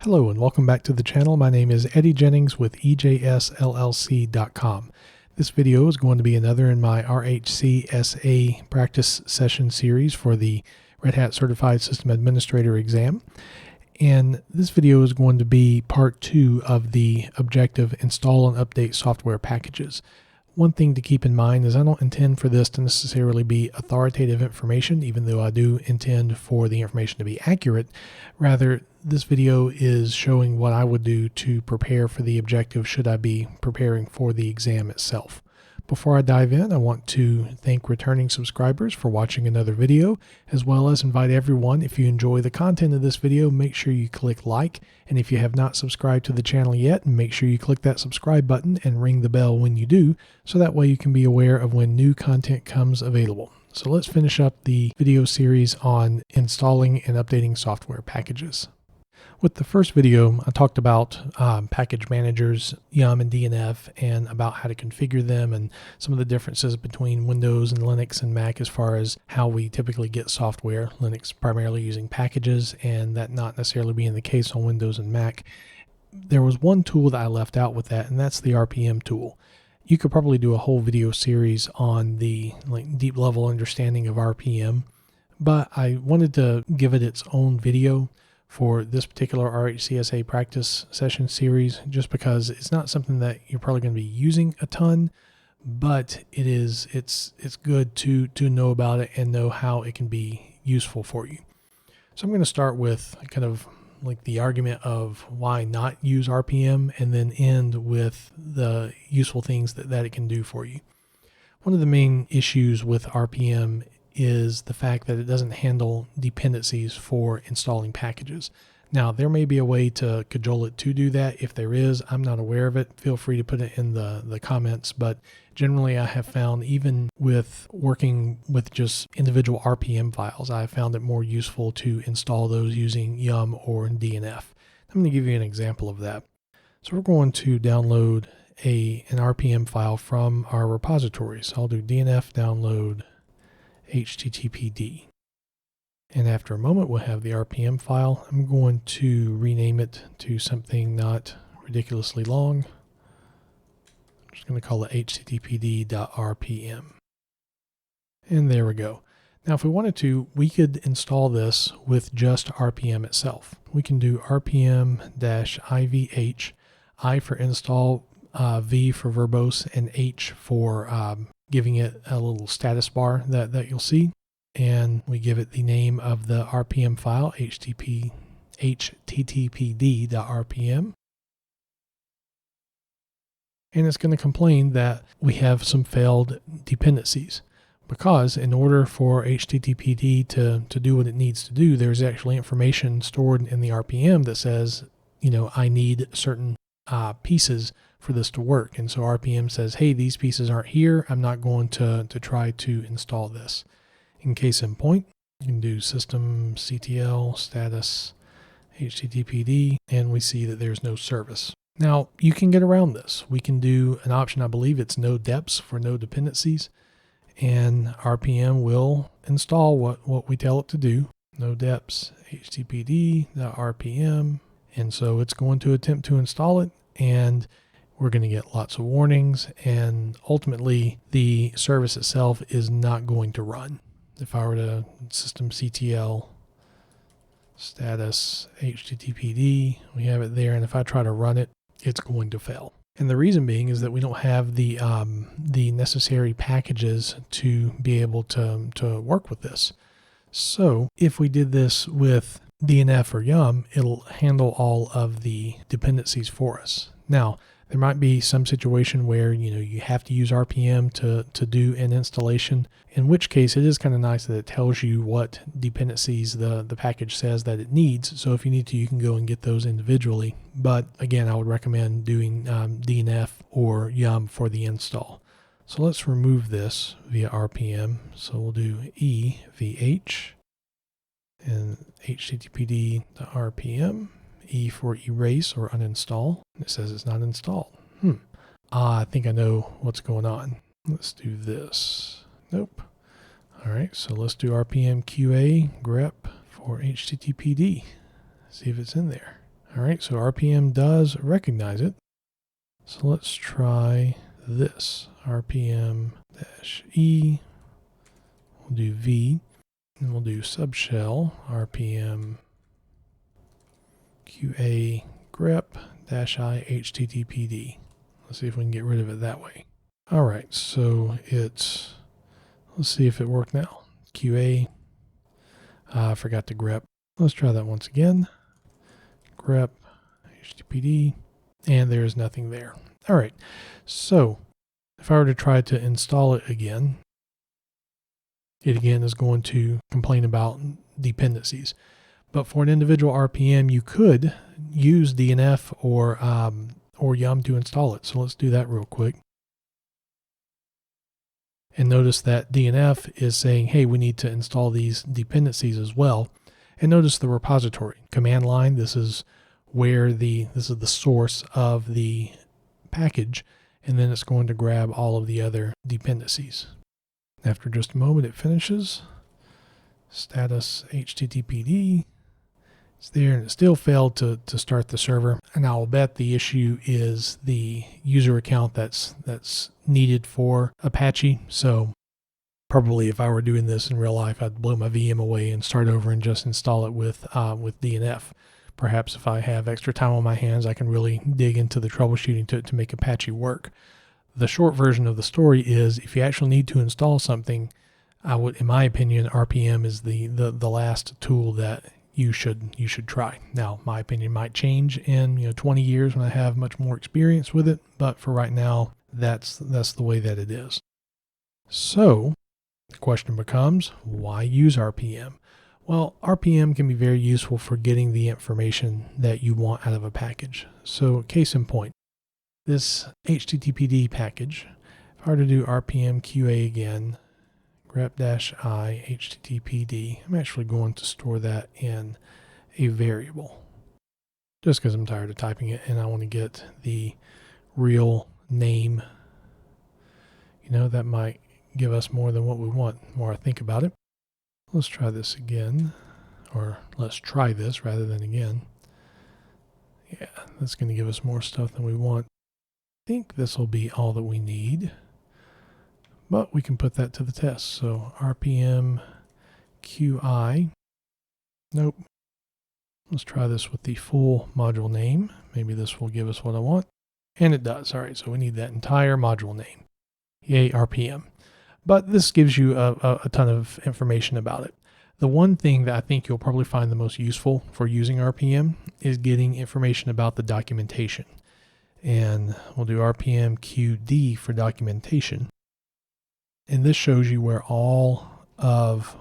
Hello and welcome back to the channel. My name is Eddie Jennings with EJSLLC.com. This video is going to be another in my RHCSA practice session series for the Red Hat Certified System Administrator exam. And this video is going to be part 2 of the objective install and update software packages. One thing to keep in mind is I don't intend for this to necessarily be authoritative information, even though I do intend for the information to be accurate. Rather, this video is showing what I would do to prepare for the objective should I be preparing for the exam itself. Before I dive in, I want to thank returning subscribers for watching another video, as well as invite everyone, if you enjoy the content of this video, make sure you click like, and if you have not subscribed to the channel yet, make sure you click that subscribe button and ring the bell when you do, so that way you can be aware of when new content comes available. So let's finish up the video series on installing and updating software packages. With the first video, I talked about package managers, Yum and DNF, and about how to configure them and some of the differences between Windows and Linux and Mac as far as how we typically get software. Linux primarily using packages, and that not necessarily being the case on Windows and Mac. There was one tool that I left out with that, and that's the RPM tool. You could probably do a whole video series on the deep level understanding of RPM, but I wanted to give it its own video for this particular RHCSA practice session series, just because it's not something that you're probably going to be using a ton, but it's good to know about it and know how it can be useful for you. So I'm going to start with kind of like the argument of why not use RPM, and then end with the useful things that it can do for you. One of the main issues with RPM is the fact that it doesn't handle dependencies for installing packages. Now, there may be a way to cajole it to do that. If there is, I'm not aware of it. Feel free to put it in the comments, but generally I have found, even with working with just individual RPM files, I have found it more useful to install those using Yum or DNF. I'm going to give you an example of that. So we're going to download an RPM file from our repository. So I'll do DNF download HTTPD. And after a moment, we'll have the RPM file. I'm going to rename it to something not ridiculously long. I'm just going to call it httpd.rpm. And there we go. Now, if we wanted to, we could install this with just RPM itself. We can do rpm-ivh, I for install, V for verbose, and H for giving it a little status bar that you'll see. And we give it the name of the RPM file, httpd.rpm. And it's going to complain that we have some failed dependencies, because in order for HTTPD to do what it needs to do, there's actually information stored in the RPM that says, I need certain pieces for this to work. And so RPM says, hey, these pieces aren't here. I'm not going to try to install this. In case in point, you can do systemctl status httpd, and we see that there's no service. Now, you can get around this. We can do an option, I believe it's no deps for no dependencies, and RPM will install what we tell it to do, no deps httpd.rpm, and so it's going to attempt to install it, and we're going to get lots of warnings, and ultimately the service itself is not going to run. If I were to systemctl status httpd, we have it there, and if I try to run it, it's going to fail. And the reason being is that we don't have the necessary packages to be able to work with this. So if we did this with DNF or Yum, it'll handle all of the dependencies for us. Now, there might be some situation where you have to use RPM to do an installation, in which case it is kind of nice that it tells you what dependencies the package says that it needs. So if you need to, you can go and get those individually. But again, I would recommend doing DNF or Yum for the install. So let's remove this via RPM. So we'll do EVH and httpd.rpm. E for erase or uninstall. It says it's not installed. I think I know what's going on. Let's do this. Nope. All right, so let's do RPM QA grep for HTTPD. See if it's in there. All right, so RPM does recognize it. So let's try this. RPM-E, we'll do V, and we'll do subshell RPM QA grep-I HTTPD. Let's see if we can get rid of it that way. All right, so let's see if it worked now. QA, I forgot to grep. Let's try that once again. Grep HTTPD, and there's nothing there. All right, so if I were to try to install it again, it again is going to complain about dependencies. But for an individual RPM, you could use DNF or Yum to install it. So let's do that real quick. And notice that DNF is saying, hey, we need to install these dependencies as well. And notice the repository command line. This is where this is the source of the package, and then it's going to grab all of the other dependencies. After just a moment, it finishes. Status HTTPD. It's there, and it still failed to start the server. And I'll bet the issue is the user account that's needed for Apache. So probably if I were doing this in real life, I'd blow my VM away and start over and just install it with DNF. Perhaps if I have extra time on my hands, I can really dig into the troubleshooting to make Apache work. The short version of the story is if you actually need to install something, in my opinion, RPM is the last tool that you should try. Now, my opinion might change in 20 years when I have much more experience with it, but for right now, that's the way that it is. So the question becomes, why use RPM? Well, RPM can be very useful for getting the information that you want out of a package. So case in point, this HTTPD package, if I were to do RPM QA again, grep-I HTTPD, I'm actually going to store that in a variable just because I'm tired of typing it and I want to get the real name. That might give us more than what we want, the more I think about it. Let's try this again, or let's try this rather than again. Yeah, that's going to give us more stuff than we want. I think this will be all that we need, but we can put that to the test. So RPM QI, nope. Let's try this with the full module name. Maybe this will give us what I want. And it does. All right, so we need that entire module name. Yay, RPM. But this gives you a ton of information about it. The one thing that I think you'll probably find the most useful for using RPM is getting information about the documentation. And we'll do RPM QD for documentation. And this shows you where all of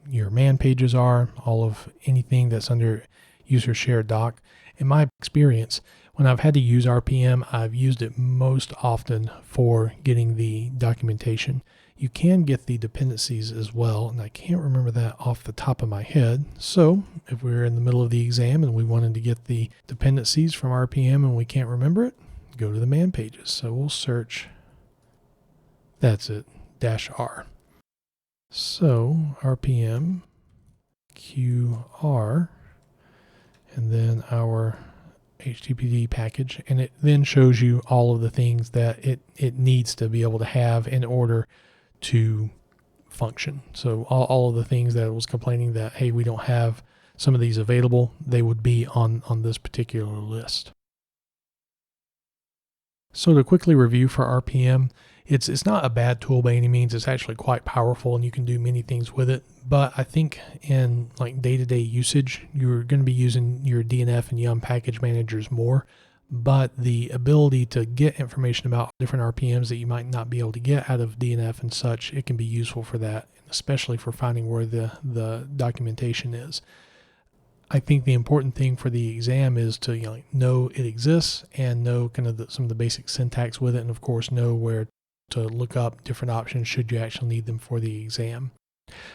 your man pages are, all of anything that's under user shared doc. In my experience, when I've had to use RPM, I've used it most often for getting the documentation. You can get the dependencies as well, and I can't remember that off the top of my head. So if we're in the middle of the exam and we wanted to get the dependencies from RPM and we can't remember it, go to the man pages. So we'll search, that's it, -R. So RPM QR, and then our HTTPD package, and it then shows you all of the things that it needs to be able to have in order to function. So all of the things that it was complaining that, hey, we don't have some of these available, they would be on this particular list. So to quickly review for RPM, it's not a bad tool by any means. It's actually quite powerful and you can do many things with it. But I think in like day-to-day usage, you're going to be using your DNF and Yum package managers more. But the ability to get information about different RPMs that you might not be able to get out of DNF and such, it can be useful for that, especially for finding where the documentation is. I think the important thing for the exam is to know it exists and know kind of some of the basic syntax with it, and of course know where to look up different options should you actually need them for the exam.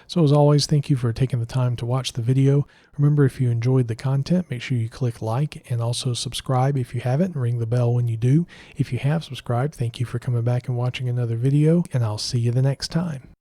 So as always, thank you for taking the time to watch the video. Remember, if you enjoyed the content, make sure you click like and also subscribe if you haven't, and ring the bell when you do. If you have subscribed, thank you for coming back and watching another video, and I'll see you the next time.